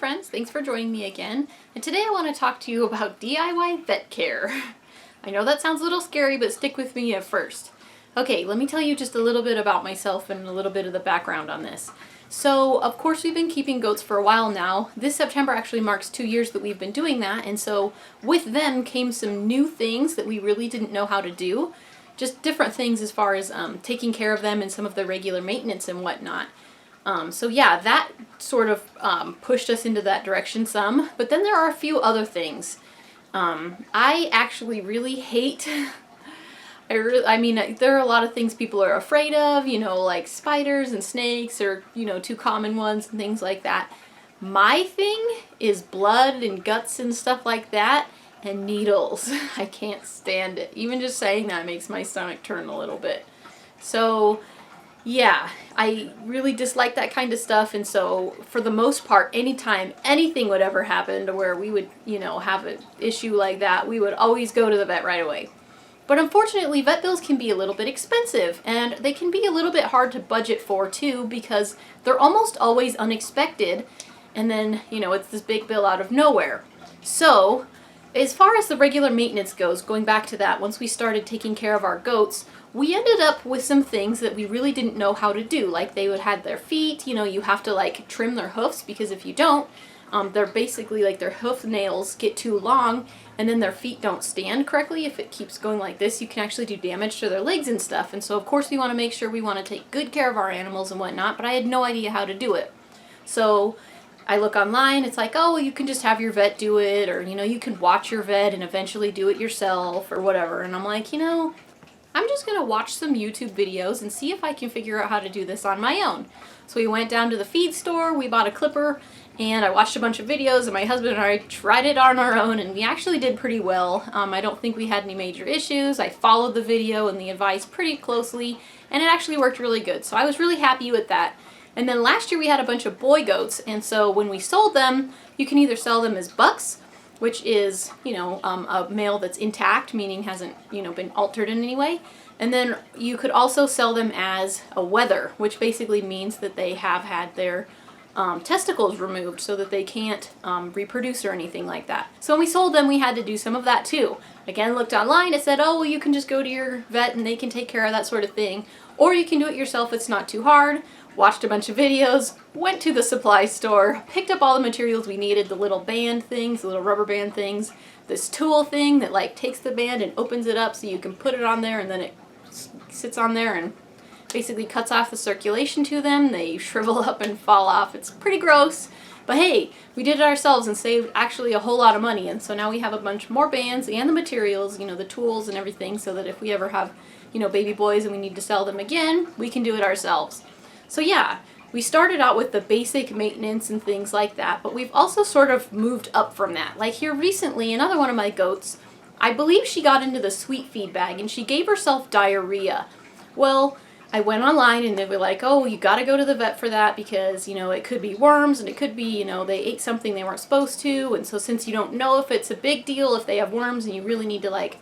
friends, thanks for joining me again, and today I want to talk to you about DIY vet care. I know that sounds a little scary, but stick with me at first. Okay, let me tell you just a little bit about myself and a little bit of the background on this. So, of course, we've been keeping goats for a while now. This September actually marks 2 years that we've been doing that, and so with them came some new things that we really didn't know how to do. Just different things as far as taking care of them and some of the regular maintenance and whatnot. So yeah, that sort of pushed us into that direction some, but then there are a few other things. I actually really hate, I mean, there are a lot of things people are afraid of, you know, like spiders and snakes or, you know, two common ones and things like that. My thing is blood and guts and stuff like that, and needles. I can't stand it. Even just saying that makes my stomach turn a little bit. So yeah, I really dislike that kind of stuff, and so for the most part, anytime anything would ever happen to where we would, you know, have an issue like that, we would always go to the vet right away. But unfortunately, vet bills can be a little bit expensive, and they can be a little bit hard to budget for too, because they're almost always unexpected, and then, you know, it's this big bill out of nowhere. So, as far as the regular maintenance goes, going back to that, once we started taking care of our goats, we ended up with some things that we really didn't know how to do. Like they would have their feet, you know, you have to like trim their hoofs, because if you don't, they're basically like their hoof nails get too long and then their feet don't stand correctly. If it keeps going like this, you can actually do damage to their legs and stuff. And so of course we want to make sure we want to take good care of our animals and whatnot, but I had no idea how to do it. So I look online, it's like, oh, well, you can just have your vet do it, or, you know, you can watch your vet and eventually do it yourself or whatever. And I'm like, you know, I'm just going to watch some YouTube videos and see if I can figure out how to do this on my own. So we went down to the feed store, we bought a clipper, and I watched a bunch of videos, and my husband and I tried it on our own, and we actually did pretty well. I don't think we had any major issues. I followed the video and the advice pretty closely, and it actually worked really good. So I was really happy with that. And then last year we had a bunch of boy goats, and so when we sold them, you can either sell them as bucks, which is, you know, a male that's intact, meaning hasn't, you know, been altered in any way. And then you could also sell them as a wether, which basically means that they have had their testicles removed so that they can't reproduce or anything like that. So when we sold them, we had to do some of that too. Again, looked online, it said, oh, well, you can just go to your vet and they can take care of that sort of thing. Or you can do it yourself, it's not too hard. Watched a bunch of videos, went to the supply store, picked up all the materials we needed, the little band things, the little rubber band things, this tool thing that like takes the band and opens it up so you can put it on there, and then it sits on there and basically cuts off the circulation to them. They shrivel up and fall off. It's pretty gross, but hey, we did it ourselves and saved actually a whole lot of money, and so now we have a bunch more bands and the materials, you know, the tools and everything, so that if we ever have, you know, baby boys and we need to sell them again, we can do it ourselves. So yeah, we started out with the basic maintenance and things like that, but we've also sort of moved up from that. Like here recently, another one of my goats, I believe she got into the sweet feed bag and she gave herself diarrhea. Well, I went online and they were like, oh, you gotta go to the vet for that because, you know, it could be worms and it could be, you know, they ate something they weren't supposed to, and so since you don't know if it's a big deal, if they have worms and you really need to like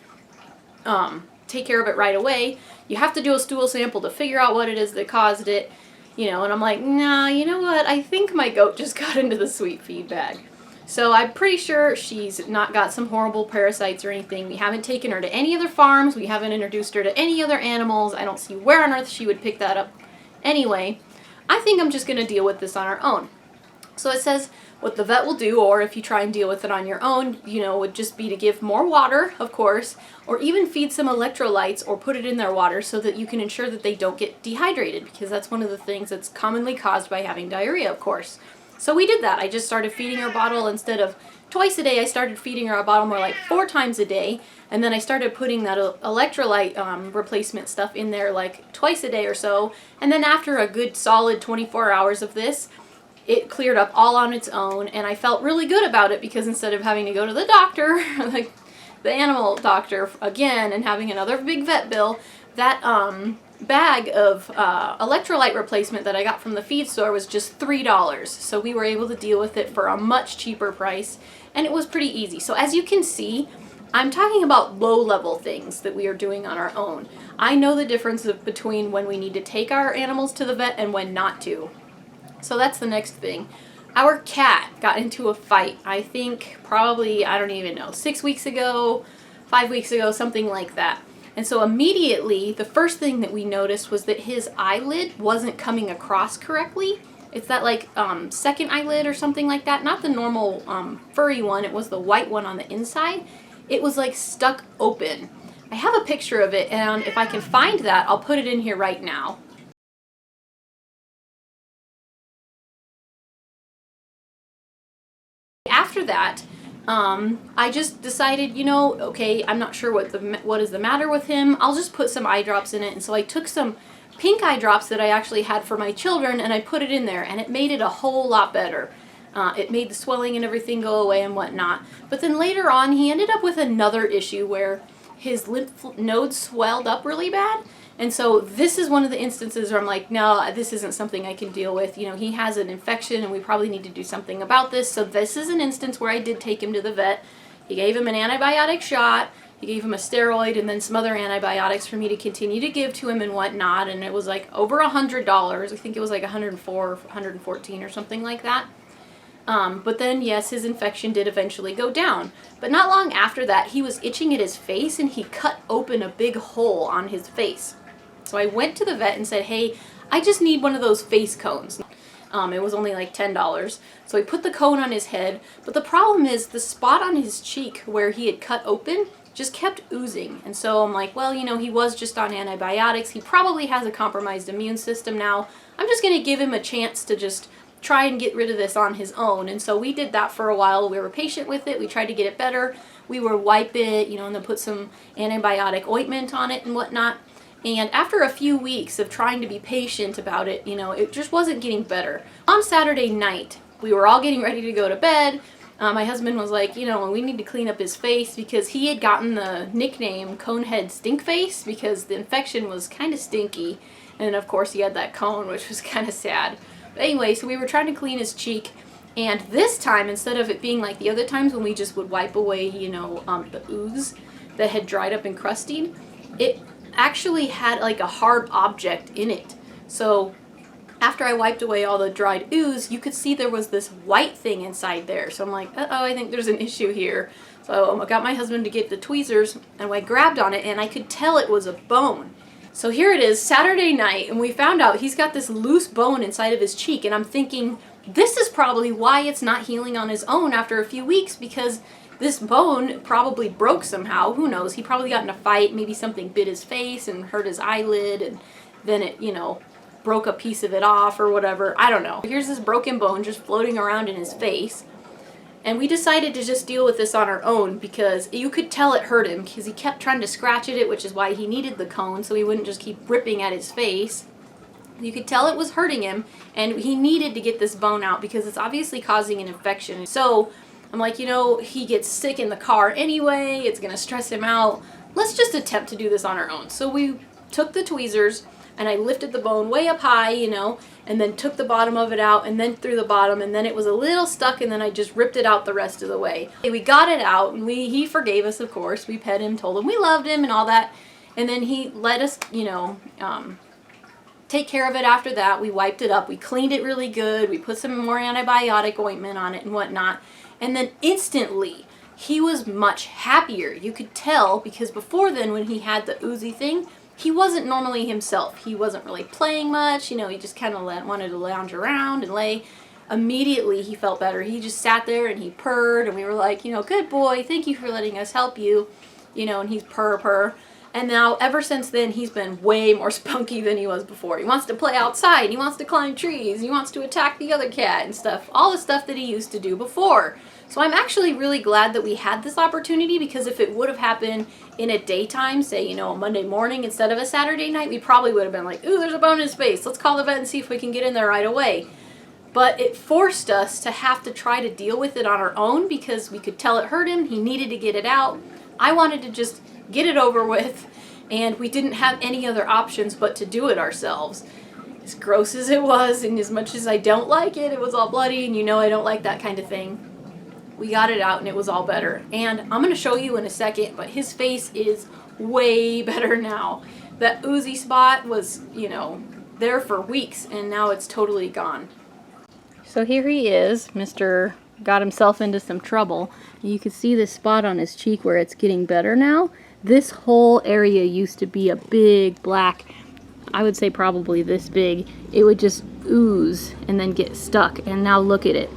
take care of it right away, you have to do a stool sample to figure out what it is that caused it. You know, and I'm like, nah, you know what, I think my goat just got into the sweet feed bag. So I'm pretty sure she's not got some horrible parasites or anything. We haven't taken her to any other farms. We haven't introduced her to any other animals. I don't see where on earth she would pick that up anyway. I think I'm just going to deal with this on our own. So it says what the vet will do, or if you try and deal with it on your own, you know, would just be to give more water, of course, or even feed some electrolytes or put it in their water so that you can ensure that they don't get dehydrated, because that's one of the things that's commonly caused by having diarrhea, of course. So we did that. I just started feeding her a bottle instead of twice a day. I started feeding her a bottle more like 4 times a day, and then I started putting that electrolyte replacement stuff in there like twice a day or so, and then after a good solid 24 hours of this, it cleared up all on its own, and I felt really good about it because instead of having to go to the doctor, like the animal doctor again, and having another big vet bill, that bag of electrolyte replacement that I got from the feed store was just $3. So we were able to deal with it for a much cheaper price, and it was pretty easy. So as you can see, I'm talking about low-level things that we are doing on our own. I know the difference between when we need to take our animals to the vet and when not to. So that's the next thing. Our cat got into a fight, I think probably, I don't even know, 6 weeks ago, 5 weeks ago, something like that. And so immediately, the first thing that we noticed was that his eyelid wasn't coming across correctly. It's that like second eyelid or something like that. Not the normal furry one, it was the white one on the inside. It was like stuck open. I have a picture of it, and if I can find that, I'll put it in here right now. After that, I just decided, you know, okay, I'm not sure what is the matter with him. I'll just put some eye drops in it. And so I took some pink eye drops that I actually had for my children, and I put it in there, and it made it a whole lot better. It made the swelling and everything go away and whatnot. But then later on, he ended up with another issue where his lymph nodes swelled up really bad. And so this is one of the instances where I'm like, no, this isn't something I can deal with. You know, he has an infection and we probably need to do something about this. So this is an instance where I did take him to the vet. He gave him an antibiotic shot. He gave him a steroid and then some other antibiotics for me to continue to give to him and whatnot. And it was like over $100. I think it was like 104, 114 or something like that. But then, yes, his infection did eventually go down. But not long after that, he was itching at his face and he cut open a big hole on his face. So I went to the vet and said, hey, I just need one of those face cones. It was only like $10. So I put the cone on his head. But the problem is the spot on his cheek where he had cut open just kept oozing. And so I'm like, well, you know, he was just on antibiotics. He probably has a compromised immune system now. I'm just going to give him a chance to just try and get rid of this on his own. And so we did that for a while. We were patient with it. We tried to get it better. We would wipe it, you know, and then put some antibiotic ointment on it and whatnot. And after a few weeks of trying to be patient about it, you know, it just wasn't getting better. On Saturday night, we were all getting ready to go to bed. My husband was like, you know, we need to clean up his face because he had gotten the nickname Conehead Stinkface because the infection was kind of stinky. And of course he had that cone, which was kind of sad. But anyway, so we were trying to clean his cheek. And this time, instead of it being like the other times when we just would wipe away, you know, the ooze that had dried up and crusted, it actually had like a hard object in it. So after I wiped away all the dried ooze, you could see there was this white thing inside there. So I'm like, uh-oh, I think there's an issue here. So I got my husband to get the tweezers and I grabbed on it and I could tell it was a bone. So here it is, Saturday night, and we found out he's got this loose bone inside of his cheek, and I'm thinking, this is probably why it's not healing on his own after a few weeks, because this bone probably broke somehow. Who knows? He probably got in a fight, maybe something bit his face and hurt his eyelid, and then it, you know, broke a piece of it off or whatever. I don't know. Here's this broken bone just floating around in his face. And we decided to just deal with this on our own because you could tell it hurt him because he kept trying to scratch at it, which is why he needed the cone so he wouldn't just keep ripping at his face. You could tell it was hurting him and he needed to get this bone out because it's obviously causing an infection. So I'm like, you know, he gets sick in the car anyway, it's going to stress him out. Let's just attempt to do this on our own. So we took the tweezers and I lifted the bone way up high, you know, and then took the bottom of it out and then through the bottom, and then it was a little stuck and then I just ripped it out the rest of the way. We got it out and he forgave us, of course. We pet him, told him we loved him and all that. And then he let us, you know, take care of it after that. We wiped it up. We cleaned it really good. We put some more antibiotic ointment on it and whatnot. And then instantly, he was much happier. You could tell because before then when he had the oozy thing, he wasn't normally himself. He wasn't really playing much. You know, he just kind of wanted to lounge around and lay. Immediately, he felt better. He just sat there and he purred, and we were like, you know, good boy, thank you for letting us help you. You know, and he's purr. And now, ever since then, he's been way more spunky than he was before. He wants to play outside. He wants to climb trees. He wants to attack the other cat and stuff. All the stuff that he used to do before. So I'm actually really glad that we had this opportunity because if it would have happened in a daytime, say, you know, a Monday morning instead of a Saturday night, we probably would have been like, ooh, there's a bone in his face. Let's call the vet and see if we can get in there right away. But it forced us to have to try to deal with it on our own because we could tell it hurt him. He needed to get it out. I wanted to just get it over with, and we didn't have any other options but to do it ourselves. As gross as it was, and as much as I don't like it, it was all bloody, and you know I don't like that kind of thing. We got it out and it was all better. And I'm going to show you in a second, but his face is way better now. That oozy spot was, you know, there for weeks and now it's totally gone. So here he is, Mr. got himself into some trouble. You can see this spot on his cheek where it's getting better now. This whole area used to be a big black, I would say probably this big. It would just ooze and then get stuck, and now look at it.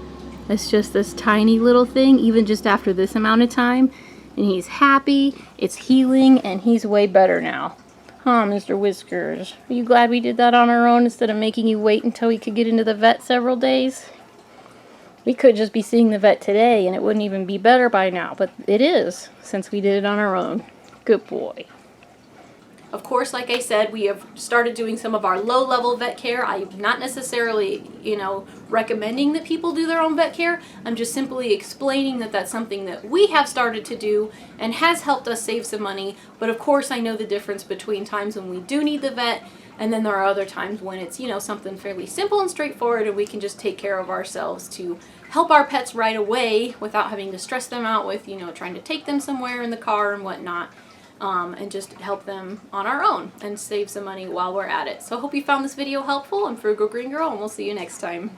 It's just this tiny little thing, even just after this amount of time. And he's happy, it's healing, and he's way better now. Huh, Mr. Whiskers? Are you glad we did that on our own instead of making you wait until we could get into the vet several days? We could just be seeing the vet today and it wouldn't even be better by now, but it is, since we did it on our own. Good boy. Of course, like I said, we have started doing some of our low-level vet care. I'm not necessarily, recommending that people do their own vet care. I'm just simply explaining that that's something that we have started to do and has helped us save some money. But of course, I know the difference between times when we do need the vet and then there are other times when it's, something fairly simple and straightforward and we can just take care of ourselves to help our pets right away without having to stress them out with, trying to take them somewhere in the car and whatnot. And just help them on our own and save some money while we're at it. So I hope you found this video helpful. I'm Frugal Green Girl, and we'll see you next time.